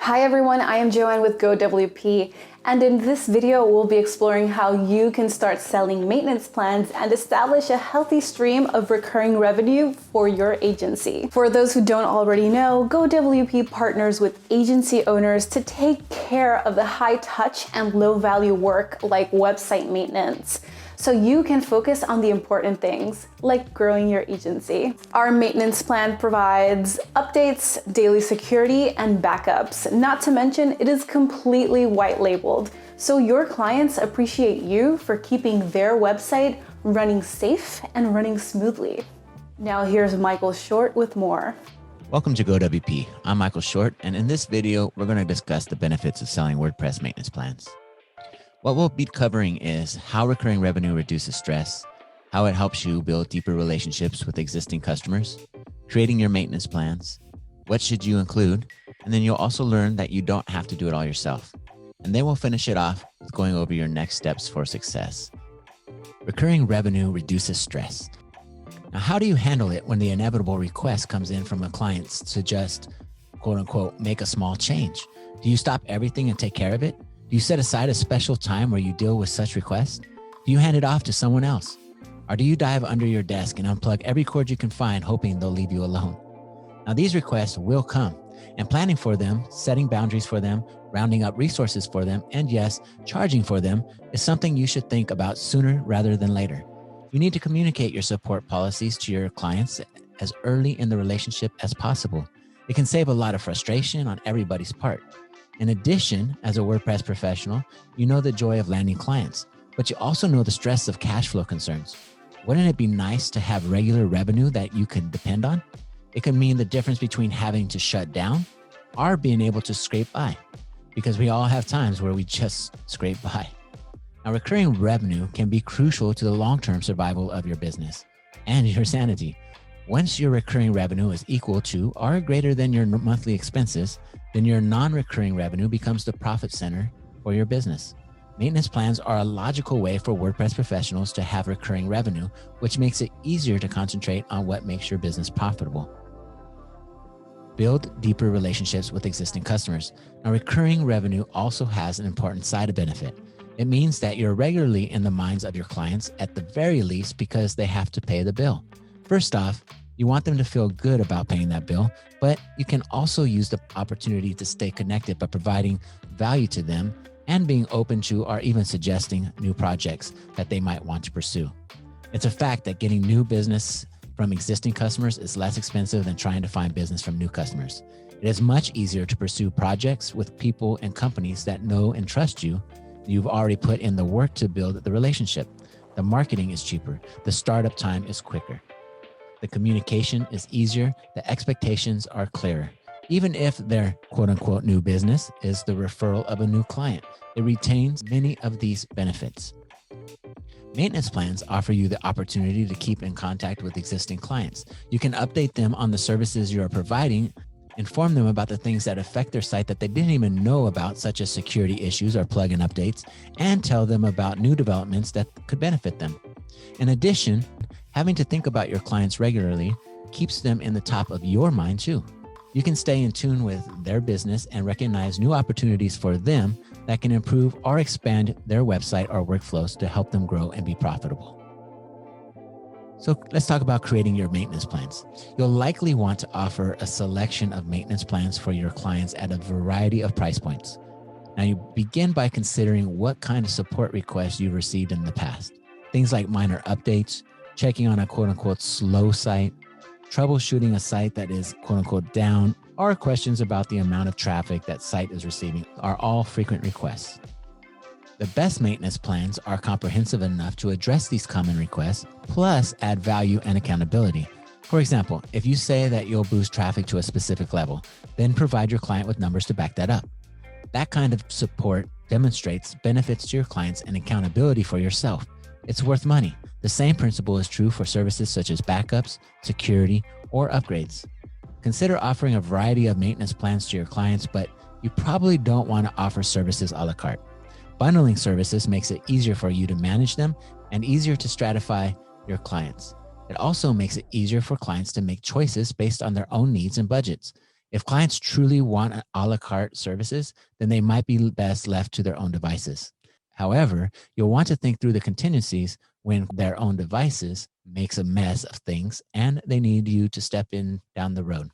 Hi everyone, I am Joanne with GoWP, and in this video we'll be exploring how you can start selling maintenance plans and establish a healthy stream of recurring revenue for your agency. For those who don't already know, GoWP partners with agency owners to take care of the high touch and low value work like website maintenance, so you can focus on the important things like growing your agency. Our maintenance plan provides updates, daily security, and backups. Not to mention, it is completely white labeled, so your clients appreciate you for keeping their website running safe and running smoothly. Now here's Michael Short with more. Welcome to GoWP. I'm Michael Short, and in this video, we're going to discuss the benefits of selling WordPress maintenance plans. What we'll be covering is how recurring revenue reduces stress, how it helps you build deeper relationships with existing customers, creating your maintenance plans, what should you include, and then you'll also learn that you don't have to do it all yourself. And then we'll finish it off with going over your next steps for success. Recurring revenue reduces stress. Now, how do you handle it when the inevitable request comes in from a client to just, quote unquote, make a small change? Do you stop everything and take care of it? Do you set aside a special time where you deal with such requests? Do you hand it off to someone else? Or do you dive under your desk and unplug every cord you can find, hoping they'll leave you alone? Now, these requests will come, and planning for them, setting boundaries for them, rounding up resources for them, and yes, charging for them is something you should think about sooner rather than later. You need to communicate your support policies to your clients as early in the relationship as possible. It can save a lot of frustration on everybody's part. In addition, as a WordPress professional, you know the joy of landing clients, but you also know the stress of cash flow concerns. Wouldn't it be nice to have regular revenue that you can depend on? It could mean the difference between having to shut down or being able to scrape by, because we all have times where we just scrape by. Now, recurring revenue can be crucial to the long-term survival of your business and your sanity. Once your recurring revenue is equal to or greater than your monthly expenses, then your non-recurring revenue becomes the profit center for your business. Maintenance plans are a logical way for WordPress professionals to have recurring revenue, which makes it easier to concentrate on what makes your business profitable. Build deeper relationships with existing customers. Now, recurring revenue also has an important side benefit. It means that you're regularly in the minds of your clients, at the very least, because they have to pay the bill. First off, you want them to feel good about paying that bill, but you can also use the opportunity to stay connected by providing value to them and being open to or even suggesting new projects that they might want to pursue. It's a fact that getting new business from existing customers is less expensive than trying to find business from new customers. It is much easier to pursue projects with people and companies that know and trust you. You've already put in the work to build the relationship. The marketing is cheaper. The startup time is quicker. The communication is easier. The expectations are clearer. Even if their quote unquote new business is the referral of a new client, it retains many of these benefits. Maintenance plans offer you the opportunity to keep in contact with existing clients. You can update them on the services you are providing, inform them about the things that affect their site that they didn't even know about, such as security issues or plugin updates, and tell them about new developments that could benefit them. In addition, having to think about your clients regularly keeps them in the top of your mind too. You can stay in tune with their business and recognize new opportunities for them that can improve or expand their website or workflows to help them grow and be profitable. So let's talk about creating your maintenance plans. You'll likely want to offer a selection of maintenance plans for your clients at a variety of price points. Now, you begin by considering what kind of support requests you've received in the past. Things like minor updates, checking on a quote unquote slow site, troubleshooting a site that is quote unquote down, or questions about the amount of traffic that site is receiving are all frequent requests. The best maintenance plans are comprehensive enough to address these common requests, plus add value and accountability. For example, if you say that you'll boost traffic to a specific level, then provide your client with numbers to back that up. That kind of support demonstrates benefits to your clients and accountability for yourself. It's worth money. The same principle is true for services such as backups, security, or upgrades. Consider offering a variety of maintenance plans to your clients, but you probably don't want to offer services a la carte. Bundling services makes it easier for you to manage them and easier to stratify your clients. It also makes it easier for clients to make choices based on their own needs and budgets. If clients truly want a la carte services, then they might be best left to their own devices. However, you'll want to think through the contingencies when their own devices makes a mess of things and they need you to step in down the road.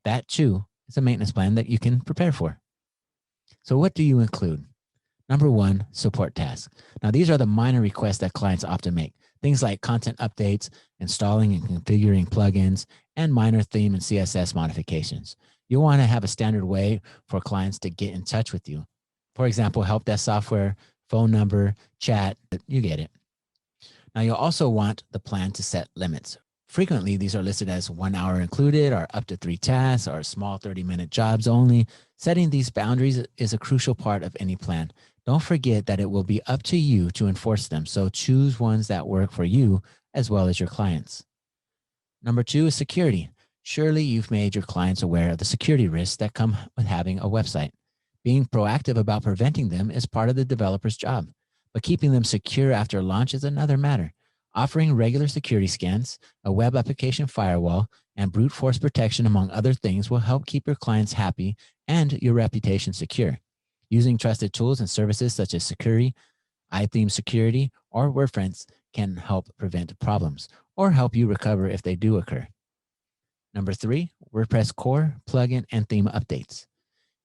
That too is a maintenance plan that you can prepare for. So what do you include? Number one, support tasks. Now, these are the minor requests that clients often make. Things like content updates, installing and configuring plugins, and minor theme and CSS modifications. You'll want to have a standard way for clients to get in touch with you. For example, help desk software, phone number, chat, you get it. Now, you'll also want the plan to set limits. Frequently, these are listed as 1 hour included, or up to 3 tasks, or small 30-minute jobs only. Setting these boundaries is a crucial part of any plan. Don't forget that it will be up to you to enforce them, so choose ones that work for you as well as your clients. Number 2 is security. Surely you've made your clients aware of the security risks that come with having a website. Being proactive about preventing them is part of the developer's job, but keeping them secure after launch is another matter. Offering regular security scans, a web application firewall, and brute force protection, among other things, will help keep your clients happy and your reputation secure. Using trusted tools and services such as Security, iTheme Security, or WordPress can help prevent problems or help you recover if they do occur. Number 3, WordPress core, plugin, and theme updates.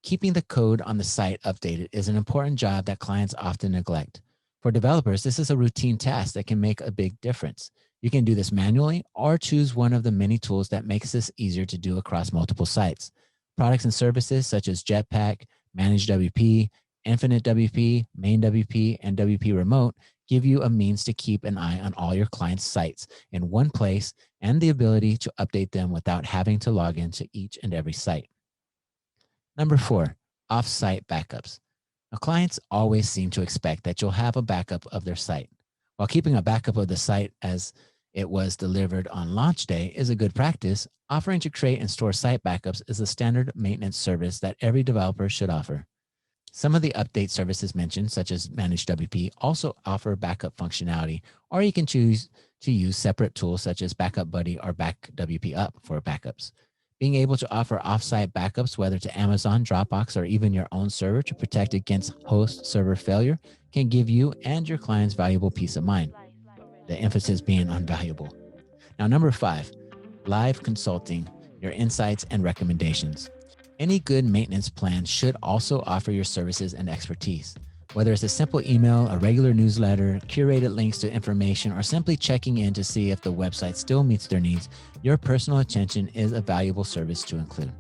Keeping the code on the site updated is an important job that clients often neglect. For developers, this is a routine task that can make a big difference. You can do this manually or choose one of the many tools that makes this easier to do across multiple sites. Products and services such as Jetpack, Managed WP, Infinite WP, Main WP, and WP Remote give you a means to keep an eye on all your clients' sites in one place and the ability to update them without having to log into each and every site. Number 4, off-site backups. Now, clients always seem to expect that you'll have a backup of their site. While keeping a backup of the site as it was delivered on launch day is a good practice, offering to create and store site backups is a standard maintenance service that every developer should offer. Some of the update services mentioned, such as Managed WP, also offer backup functionality, or you can choose to use separate tools such as Backup Buddy or BackWP for backups. Being able to offer offsite backups, whether to Amazon, Dropbox, or even your own server to protect against host server failure, can give you and your clients valuable peace of mind. The emphasis being on valuable. Now, number 5, live consulting, your insights and recommendations. Any good maintenance plan should also offer your services and expertise. Whether it's a simple email, a regular newsletter, curated links to information, or simply checking in to see if the website still meets their needs, your personal attention is a valuable service to include.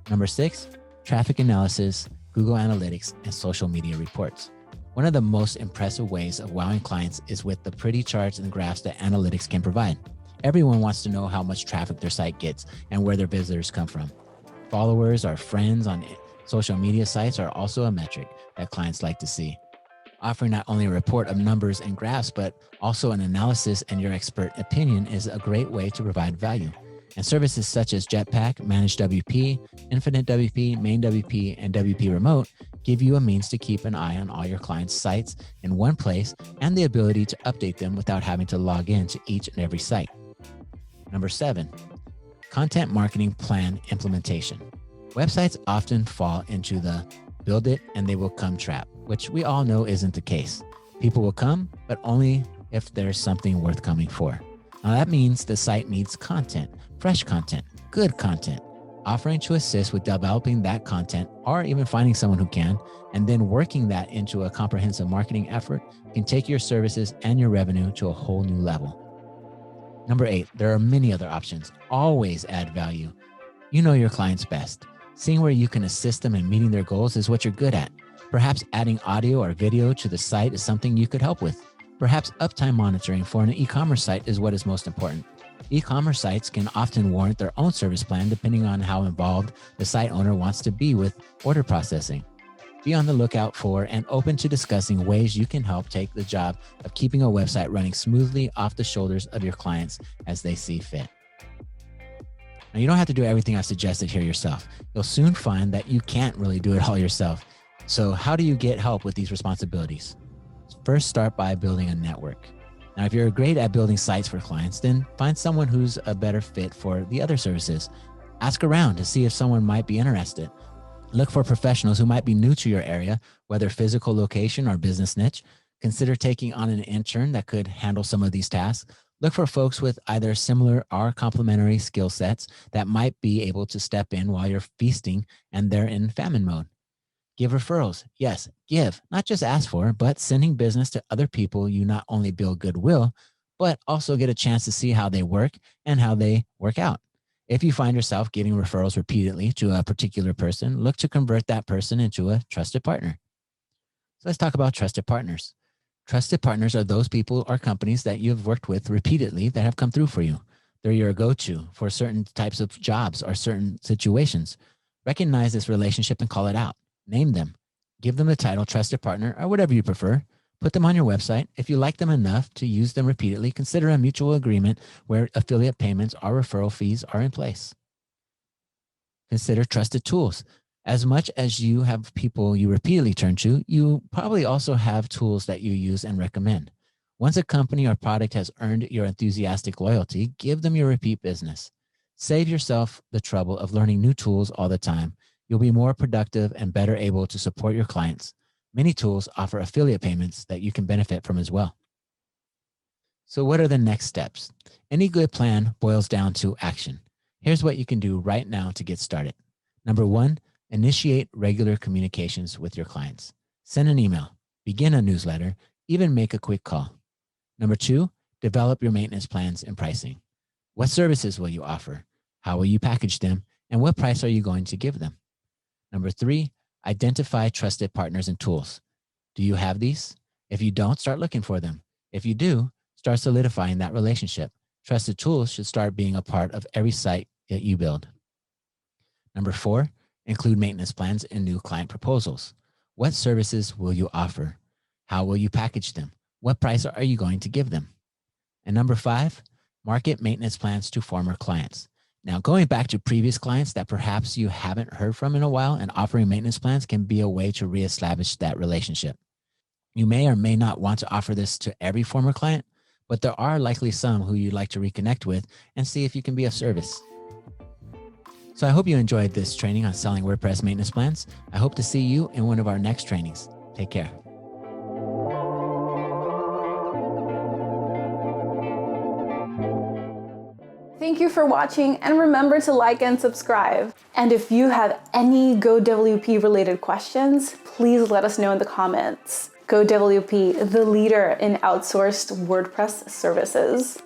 Number 6, traffic analysis, Google Analytics, and social media reports. One of the most impressive ways of wowing clients is with the pretty charts and graphs that analytics can provide. Everyone wants to know how much traffic their site gets and where their visitors come from. Followers or friends on social media sites are also a metric that clients like to see. Offering not only a report of numbers and graphs, but also an analysis and your expert opinion is a great way to provide value. And services such as Jetpack, Managed WP, Infinite WP, Main WP, and WP Remote give you a means to keep an eye on all your clients' sites in one place and the ability to update them without having to log in to each and every site. Number 7, content marketing plan implementation. Websites often fall into the build it and they will come trap, which we all know isn't the case. People will come, but only if there's something worth coming for. Now that means the site needs content, fresh content, good content. Offering to assist with developing that content or even finding someone who can, and then working that into a comprehensive marketing effort can take your services and your revenue to a whole new level. Number 8, there are many other options. Always add value. You know your clients best. Seeing where you can assist them in meeting their goals is what you're good at. Perhaps adding audio or video to the site is something you could help with. Perhaps uptime monitoring for an e-commerce site is what is most important. E-commerce sites can often warrant their own service plan depending on how involved the site owner wants to be with order processing. Be on the lookout for and open to discussing ways you can help take the job of keeping a website running smoothly off the shoulders of your clients as they see fit. Now, you don't have to do everything I've suggested here yourself. You'll soon find that you can't really do it all yourself. So how do you get help with these responsibilities? First, start by building a network. Now, if you're great at building sites for clients, then find someone who's a better fit for the other services. Ask around to see if someone might be interested. Look for professionals who might be new to your area, whether physical location or business niche. Consider taking on an intern that could handle some of these tasks. Look for folks with either similar or complementary skill sets that might be able to step in while you're feasting and they're in famine mode. Give referrals. Yes, give, not just ask for, but sending business to other people, you not only build goodwill, but also get a chance to see how they work and how they work out. If you find yourself getting referrals repeatedly to a particular person, look to convert that person into a trusted partner. So let's talk about trusted partners. Trusted partners are those people or companies that you've worked with repeatedly that have come through for you. They're your go-to for certain types of jobs or certain situations. Recognize this relationship and call it out. Name them. Give them the title trusted partner or whatever you prefer. Put them on your website. If you like them enough to use them repeatedly, consider a mutual agreement where affiliate payments or referral fees are in place. Consider trusted tools. As much as you have people you repeatedly turn to, you probably also have tools that you use and recommend. Once a company or product has earned your enthusiastic loyalty, give them your repeat business. Save yourself the trouble of learning new tools all the time. You'll be more productive and better able to support your clients. Many tools offer affiliate payments that you can benefit from as well. So what are the next steps? Any good plan boils down to action. Here's what you can do right now to get started. Number one, initiate regular communications with your clients. Send an email, begin a newsletter, even make a quick call. Number two, develop your maintenance plans and pricing. What services will you offer? How will you package them? And what price are you going to give them? Number three, identify trusted partners and tools. Do you have these? If you don't, start looking for them. If you do, start solidifying that relationship. Trusted tools should start being a part of every site that you build. Number four, include maintenance plans in new client proposals. What services will you offer? How will you package them? What price are you going to give them? And number five, market maintenance plans to former clients. Now, going back to previous clients that perhaps you haven't heard from in a while, and offering maintenance plans can be a way to reestablish that relationship. You may or may not want to offer this to every former client, but there are likely some who you'd like to reconnect with and see if you can be of service. So I hope you enjoyed this training on selling WordPress maintenance plans. I hope to see you in one of our next trainings. Take care. Thank you for watching, and remember to like and subscribe. And if you have any GoWP related questions, please let us know in the comments. GoWP, the leader in outsourced WordPress services.